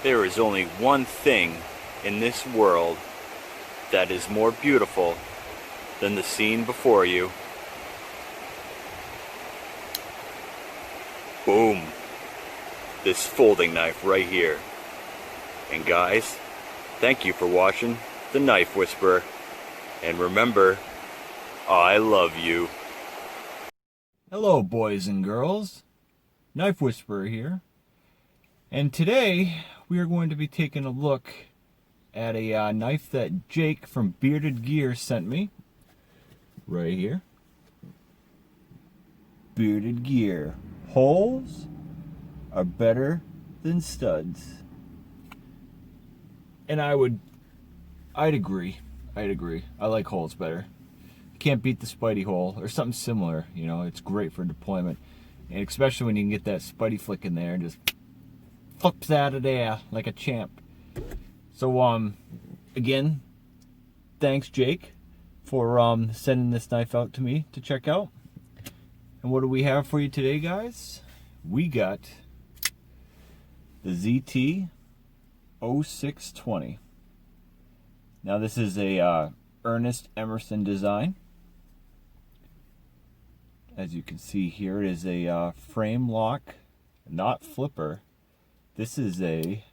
There is only one thing in this world that is more beautiful than the scene before you. Boom. This folding knife right here. And guys, thank you for watching The Knife Whisperer. And remember, I love you. Hello, boys and girls. Knife Whisperer here. And today we are going to be taking a look at a knife that Jake from Bearded Gear sent me. Right here. Bearded Gear. Holes are better than studs. And I'd agree. I like holes better. Can't beat the Spidey hole or something similar. You know, it's great for deployment. And especially when you can get that Spidey flick in there and just flips out of there like a champ. So, again, thanks, Jake, for sending this knife out to me to check out. And what do we have for you today, guys? We got the ZT 0620. Now, this is a Ernest Emerson design. As you can see here, it is a frame lock, not flipper. This is a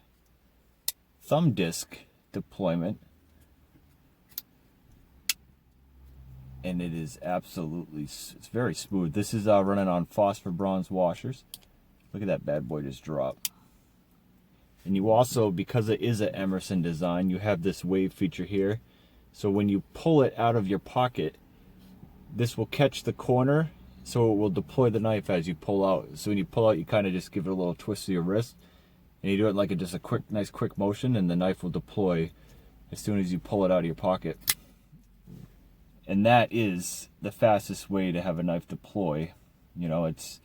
thumb disc deployment. And it is absolutely, it's very smooth. This is running on phosphor bronze washers. Look at that bad boy just drop. And you also, because it is an Emerson design, you have this wave feature here. So when you pull it out of your pocket, this will catch the corner, so it will deploy the knife as you pull out. So when you pull out, you kind of just give it a little twist to your wrist, and you do it like just a quick, nice quick motion, and the knife will deploy as soon as you pull it out of your pocket. And that is the fastest way to have a knife deploy. You know, it's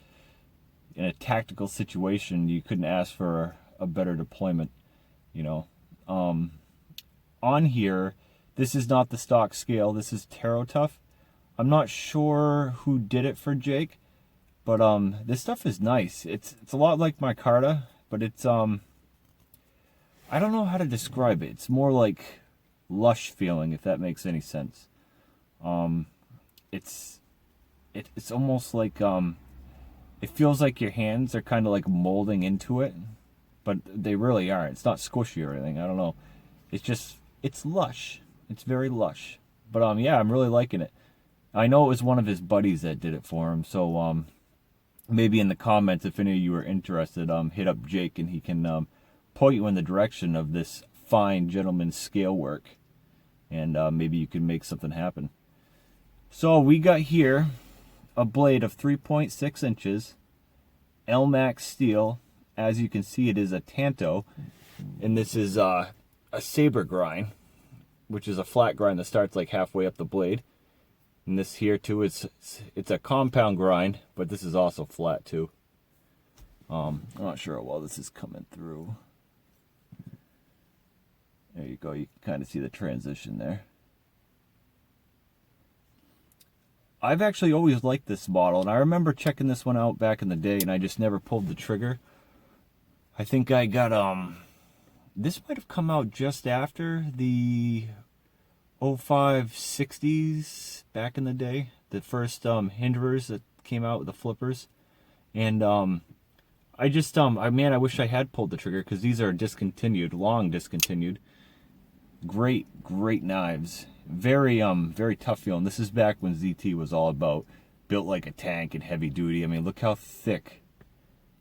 in a tactical situation, you couldn't ask for a better deployment. You know, on here, this is not the stock scale. This is Tarot Tough. I'm not sure who did it for Jake, but this stuff is nice. It's a lot like my Micarta, but it's I don't know how to describe it. It's more like lush feeling, if that makes any sense. It's almost like it feels like your hands are kind of like molding into it, but they really aren't. It's not squishy or anything. I don't know. It's lush. It's very lush. But yeah, I'm really liking it. I know it was one of his buddies that did it for him, so maybe in the comments, if any of you are interested, hit up Jake and he can point you in the direction of this fine gentleman's scale work, and maybe you can make something happen. So we got here a blade of 3.6 inches, Elmax steel. As you can see, it is a Tanto, and this is a saber grind, which is a flat grind that starts like halfway up the blade. And this here too, it's a compound grind, but this is also flat too. I'm not sure how well this is coming through. There you go, you can kind of see the transition there. I've actually always liked this model, and I remember checking this one out back in the day, and I just never pulled the trigger. I think I got, this might have come out just after the 0560s back in the day, the first hinderers that came out with the flippers. And I just man, I wish I had pulled the trigger, because these are discontinued, long discontinued. Great knives. Very very tough feeling. This is back when ZT was all about built like a tank and heavy duty. I mean, look how thick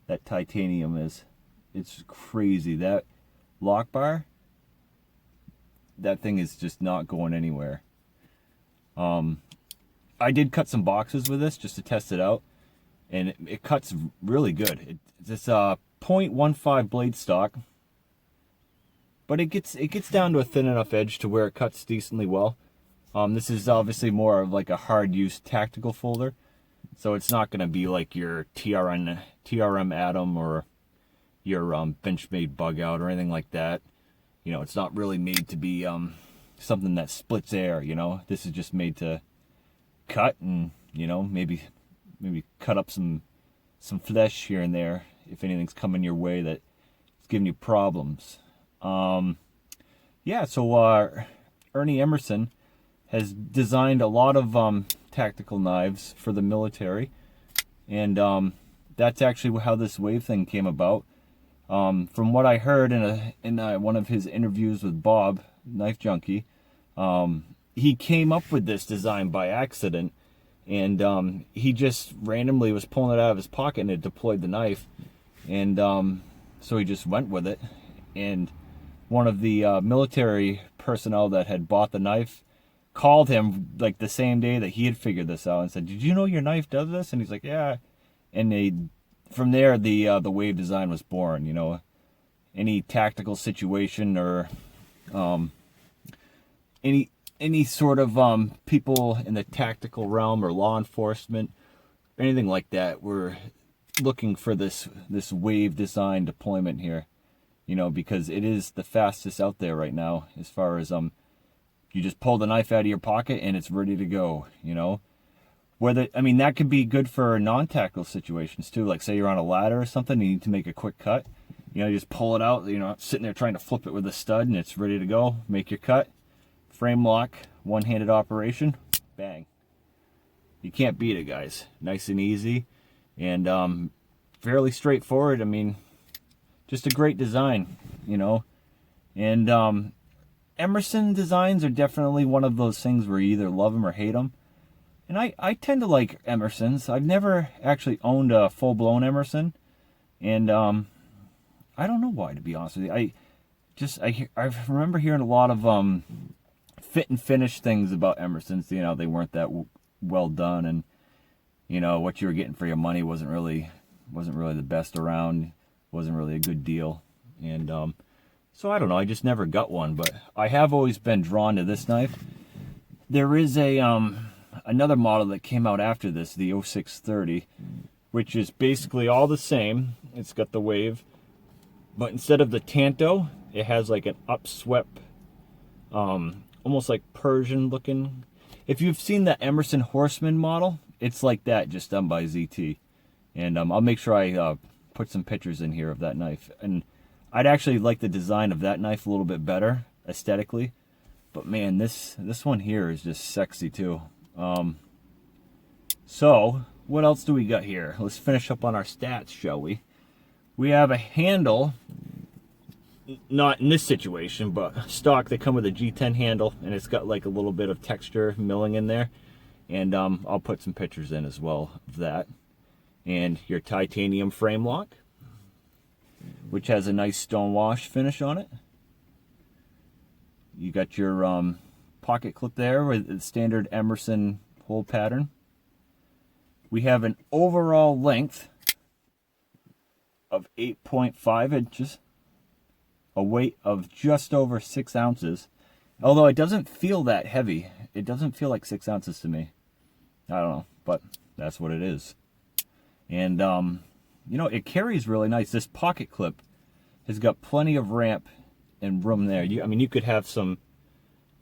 that titanium is. It's crazy. That lock bar, that thing is just not going anywhere. I did cut some boxes with this just to test it out, and it cuts really good. It's a 0.15 blade stock, but it gets down to a thin enough edge to where it cuts decently well. This is obviously more of like a hard use tactical folder, so it's not going to be like your TRM Atom or your Benchmade Bug Out or anything like that. You know, it's not really made to be something that splits air. You know, this is just made to cut and, you know, maybe cut up some flesh here and there if anything's coming your way that it's giving you problems. Yeah, so Ernie Emerson has designed a lot of tactical knives for the military, and that's actually how this wave thing came about. From what I heard in one of his interviews with Bob, Knife Junkie, he came up with this design by accident, and he just randomly was pulling it out of his pocket and it deployed the knife, and so he just went with it. And one of the military personnel that had bought the knife called him like the same day that he had figured this out and said, "Did you know your knife does this?" And he's like, "Yeah." And from there the wave design was born. You know, any tactical situation or any sort of people in the tactical realm or law enforcement, anything like that, we're looking for this wave design deployment here. You know, because it is the fastest out there right now as far as you just pull the knife out of your pocket and it's ready to go. You know, that could be good for non-tactical situations too. Like say you're on a ladder or something, you need to make a quick cut. You know, you just pull it out. You know, sitting there trying to flip it with a stud, and it's ready to go. Make your cut. Frame lock, one-handed operation. Bang. You can't beat it, guys. Nice and easy, and fairly straightforward. I mean, just a great design, you know. And Emerson designs are definitely one of those things where you either love them or hate them. And I tend to like Emersons. I've never actually owned a full-blown Emerson. And I don't know why, to be honest with you. I remember hearing a lot of fit and finish things about Emersons. You know, they weren't that well done, and you know what you were getting for your money wasn't really the best around. Wasn't really a good deal. And so I don't know, I just never got one, but I have always been drawn to this knife. There is a another model that came out after this, the 0630, which is basically all the same. It's got the wave, but instead of the Tanto, it has like an upswept, almost like Persian looking. If you've seen the Emerson Horseman model, it's like that, just done by ZT. And I'll make sure I put some pictures in here of that knife. And I'd actually like the design of that knife a little bit better aesthetically, but man, this one here is just sexy too. So what else do we got here? Let's finish up on our stats, shall we? We have a handle, not in this situation, but stock. They come with a G10 handle, and it's got like a little bit of texture milling in there, and I'll put some pictures in as well of that. And your titanium frame lock, which has a nice stone wash finish on it. You got your pocket clip there with the standard Emerson hole pattern. We have an overall length of 8.5 inches, a weight of just over 6 ounces. Although it doesn't feel that heavy. It doesn't feel like 6 ounces to me. I don't know, but that's what it is. And, you know, it carries really nice. This pocket clip has got plenty of ramp and room there. I mean, you could have some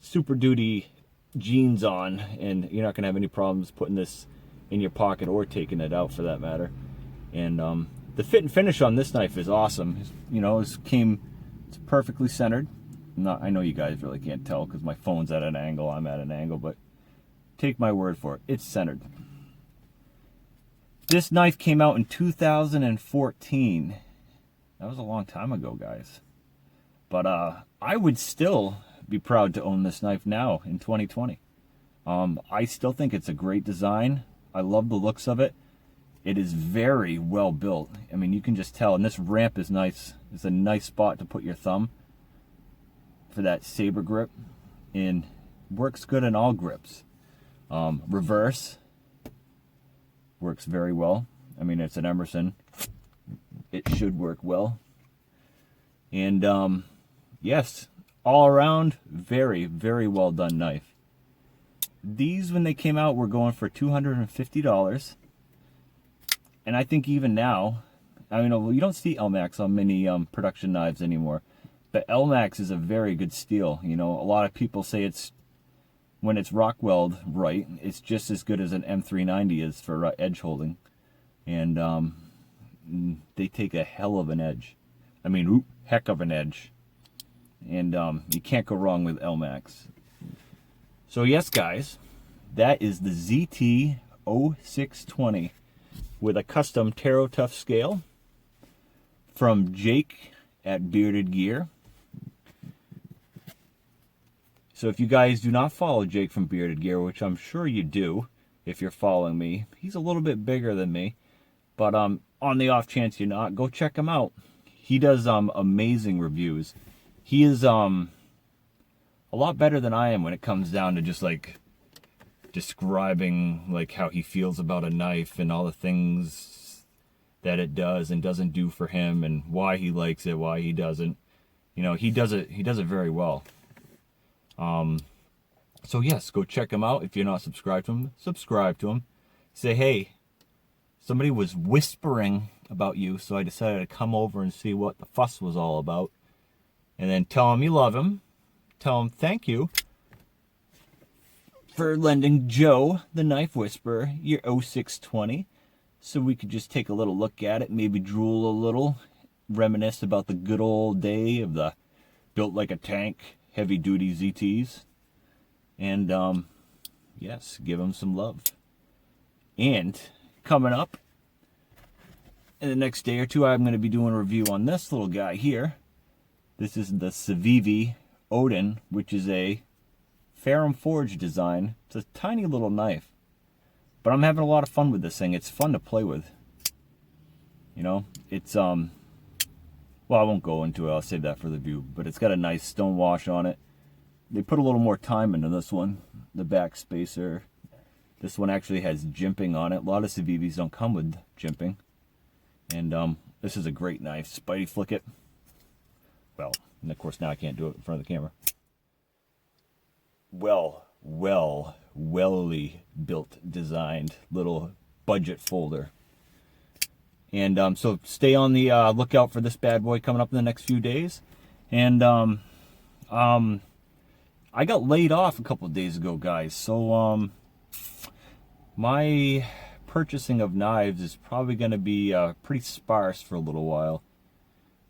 Super Duty jeans on, and you're not going to have any problems putting this in your pocket or taking it out for that matter. And the fit and finish on this knife is awesome. You know, it's perfectly centered. I know you guys really can't tell because my phone's at an angle, I'm at an angle, but take my word for it, it's centered. This knife came out in 2014. That was a long time ago, guys. But I would still be proud to own this knife now in 2020. I still think it's a great design. I love the looks of it. It is very well built. I mean, you can just tell. And this ramp is nice. It's a nice spot to put your thumb for that saber grip. And works good in all grips. Reverse works very well. I mean, it's an Emerson. It should work well. And yes, all around, very, very well done knife. These, when they came out, were going for $250. And I think even now, I mean, you don't see LMAX on many production knives anymore. But LMAX is a very good steel. You know, a lot of people say when it's Rockwelled right, it's just as good as an M390 is for edge holding. And they take a hell of an edge. I mean, heck of an edge. And you can't go wrong with LMAX. So yes, guys, that is the ZT-0620 with a custom Tarot Tough scale from Jake at Bearded Gear. So if you guys do not follow Jake from Bearded Gear, which I'm sure you do if you're following me, he's a little bit bigger than me, but on the off chance you're not, go check him out. He does amazing reviews. He is a lot better than I am when it comes down to just like describing like how he feels about a knife and all the things that it does and doesn't do for him and why he likes it, why he doesn't. You know, he does it very well. So yes, go check him out. If you're not subscribed to him, subscribe to him. Say, hey, somebody was whispering about you, so I decided to come over and see what the fuss was all about. And then tell him you love him. Tell him thank you for lending Joe, the Knife Whisperer, your 0620, so we could just take a little look at it, maybe drool a little, reminisce about the good old day of the built like a tank, heavy-duty ZTs, and yes, give him some love. And coming up in the next day or two, I'm going to be doing a review on this little guy here. This is the Civivi Odin, which is a Ferrum Forge design. It's a tiny little knife, but I'm having a lot of fun with this thing. It's fun to play with. You know, it's well, I won't go into it. I'll save that for the view. But it's got a nice stone wash on it. They put a little more time into this one. The back spacer. This one actually has jimping on it. A lot of Civivis don't come with jimping. And this is a great knife. Spidey flick it. Well, and of course now I can't do it in front of the camera. Welly built, designed little budget folder. And so stay on the lookout for this bad boy coming up in the next few days. And I got laid off a couple of days ago, guys. So my purchasing of knives is probably going to be pretty sparse for a little while.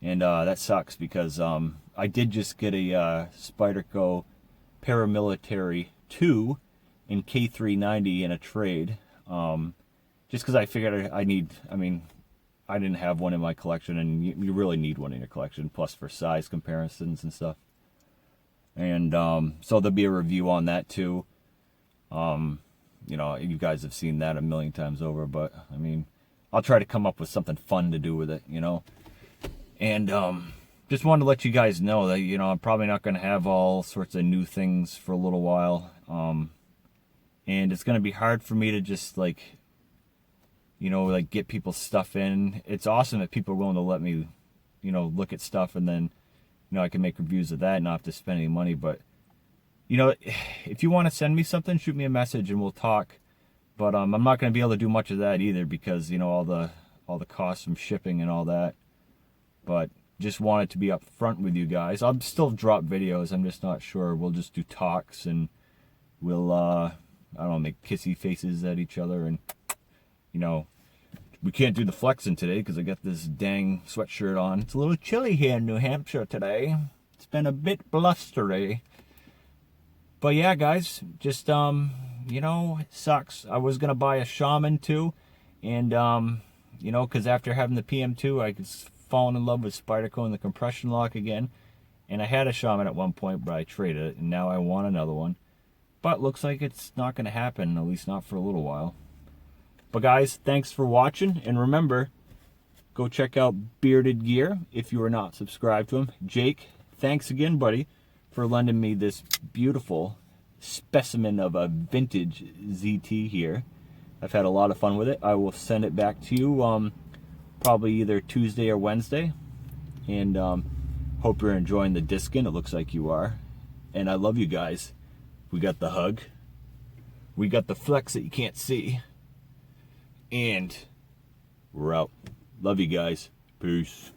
And that sucks because I did just get a Spyderco Paramilitary 2 in K390 in a trade. Just because I figured I mean, I didn't have one in my collection, and you really need one in your collection, plus for size comparisons and stuff. And so there'll be a review on that too. You know, you guys have seen that a million times over, but I mean, I'll try to come up with something fun to do with it, you know. And just wanted to let you guys know that, you know, I'm probably not going to have all sorts of new things for a little while. And it's going to be hard for me to just, like, you know, like, get people's stuff in. It's awesome that people are willing to let me, you know, look at stuff, and then, you know, I can make reviews of that and not have to spend any money. But, you know, if you want to send me something, shoot me a message and we'll talk. But I'm not going to be able to do much of that either because, you know, all the costs from shipping and all that. But just wanted to be up front with you guys. I'll still drop videos. I'm just not sure. We'll just do talks, and we'll, I don't know, make kissy faces at each other. And, you know, we can't do the flexing today because I got this dang sweatshirt on. It's a little chilly here in New Hampshire today. It's been a bit blustery. But yeah, guys, just, you know, it sucks. I was going to buy a Shaman too. And, you know, because after having the PM2, I could fallen in love with Spyderco and the compression lock again. And I had a Shaman at one point, but I traded it, and now I want another one. But looks like it's not going to happen, at least not for a little while. But guys, thanks for watching, and remember, go check out Bearded Gear if you are not subscribed to him. Jake, thanks again, buddy, for lending me this beautiful specimen of a vintage ZT here. I've had a lot of fun with it. I will send it back to you probably either Tuesday or Wednesday. And hope you're enjoying the discing. It looks like you are. And I love you guys. We got the hug. We got the flex that you can't see. And we're out. Love you guys. Peace.